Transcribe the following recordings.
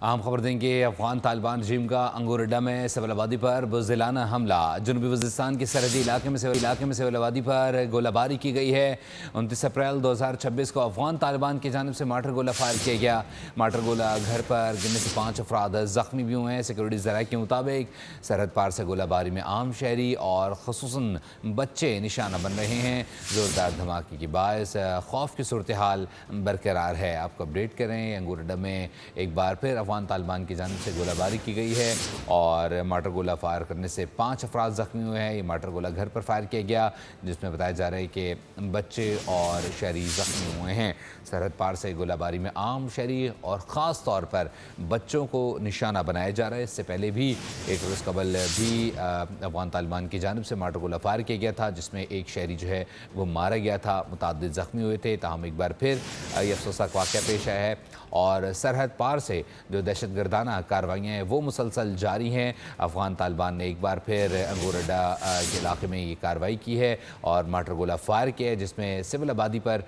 اہم خبر دیں گے افغان طالبان رجیم کا انگور اڈا میں سول آبادی پر بزدلانہ حملہ۔ جنوبی وزیرستان کے سرحدی علاقے میں سول آبادی پر گولہ باری کی گئی ہے۔ 29 اپریل 2026 کو افغان طالبان کی جانب سے مارٹر گولہ فائر کیا گیا۔ مارٹر گولہ گھر پر گرنے سے 5 افراد زخمی بھی ہوئے ہیں۔ سیکورٹی ذرائع کے مطابق سرحد پار سے گولہ باری میں عام شہری اور خصوصاً بچے نشانہ بن رہے ہیں۔ زوردار دھماکے کے باعث خوف کی صورتحال برقرار ہے۔ آپ کو اپڈیٹ کریں، انگور اڈا میں ایک بار پھر افغان طالبان کی جانب سے گولہ باری کی گئی ہے اور مارٹر گولہ فائر کرنے سے 5 افراد زخمی ہوئے ہیں۔ یہ مارٹر گولہ گھر پر فائر کیا گیا جس میں بتایا جا رہا ہے کہ بچے اور شہری زخمی ہوئے ہیں۔ سرحد پار سے گولہ باری میں عام شہری اور خاص طور پر بچوں کو نشانہ بنایا جا رہا ہے۔ اس سے پہلے بھی ایک روز قبل بھی افغان طالبان کی جانب سے مارٹر گولہ فائر کیا گیا تھا جس میں ایک شہری جو ہے وہ مارا گیا تھا، متعدد زخمی ہوئے تھے۔ تاہم ایک بار پھر یہ افسوسناک واقعہ پیش آیا ہے اور سرحد پار سے جو دہشت گردانہ کارروائیاں ہیں وہ مسلسل جاری ہیں۔ افغان طالبان نے ایک بار پھر انگور اڈا کے علاقے میں یہ کارروائی کی ہے اور مارٹر گولہ فائر کیا ہے جس میں سول آبادی پر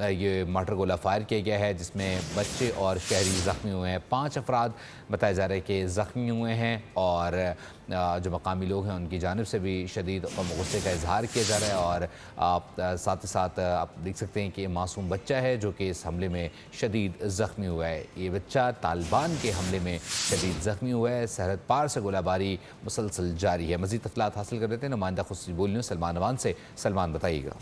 یہ مارٹر گولہ فائر کیا گیا ہے جس میں بچے اور شہری زخمی ہوئے ہیں۔ 5 افراد بتایا جا رہا ہے کہ زخمی ہوئے ہیں اور جو مقامی لوگ ہیں ان کی جانب سے بھی شدید غصے کا اظہار کیا جا رہا ہے اور آپ ساتھ ہی ساتھ آپ دیکھ سکتے ہیں کہ معصوم بچہ ہے جو کہ اس حملے میں شدید زخمی ہوا ہے۔ یہ بچہ طالبان کے حملے میں شدید زخمی ہوا ہے۔ سرحد پار سے گولہ باری مسلسل جاری ہے۔ مزید تفصیلات حاصل کر لیتے ہیں نمائندہ خصوصی بول نیوز سلمان اوان سے۔ سلمان بتائیے گا۔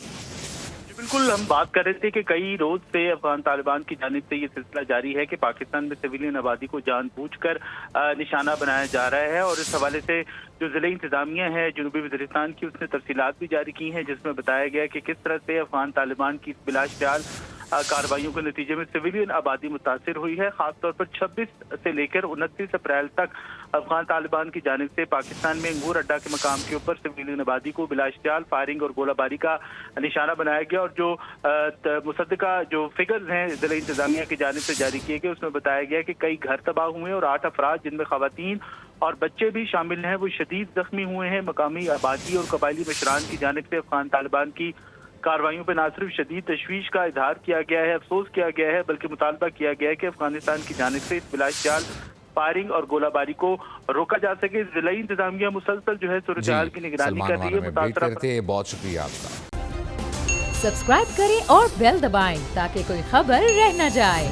بالکل، ہم بات کر رہے تھے کہ کئی روز سے افغان طالبان کی جانب سے یہ سلسلہ جاری ہے کہ پاکستان میں سویلین آبادی کو جان بوجھ کر نشانہ بنایا جا رہا ہے اور اس حوالے سے جو ضلعی انتظامیہ ہے جنوبی وزیرستان کی اس نے تفصیلات بھی جاری کی ہیں جس میں بتایا گیا کہ کس طرح سے افغان طالبان کی بلا اشتعال کارروائیوں کے نتیجے میں سویلین آبادی متاثر ہوئی ہے۔ خاص طور پر 26 سے لے کر 29 اپریل تک افغان طالبان کی جانب سے پاکستان میں انگور اڈا کے مقام کے اوپر سویلین آبادی کو بلا اشتعال فائرنگ اور گولہ باری کا نشانہ بنایا گیا اور جو مصدقہ جو فگرز ہیں ضلعی انتظامیہ کی جانب سے جاری کیے گئے اس میں بتایا گیا کہ کئی گھر تباہ ہوئے اور 8 افراد جن میں خواتین اور بچے بھی شامل ہیں وہ شدید زخمی ہوئے ہیں۔ مقامی آبادی اور قبائلی مشران کی جانب سے افغان طالبان کی کارروائیوں پہ نہ صرف شدید تشویش کا اظہار کیا گیا ہے، افسوس کیا گیا ہے، بلکہ مطالبہ کیا گیا ہے کہ افغانستان کی جانب سے اس بلا اشتعال فائرنگ اور گولہ باری کو روکا جا سکے۔ ضلعی انتظامیہ مسلسل جو ہے صورتحال کی نگرانی کر رہی ہے۔ بہت شکریہ آپ کا۔ سبسکرائب کریں اور بیل دبائیں تاکہ کوئی خبر رہ نہ جائے۔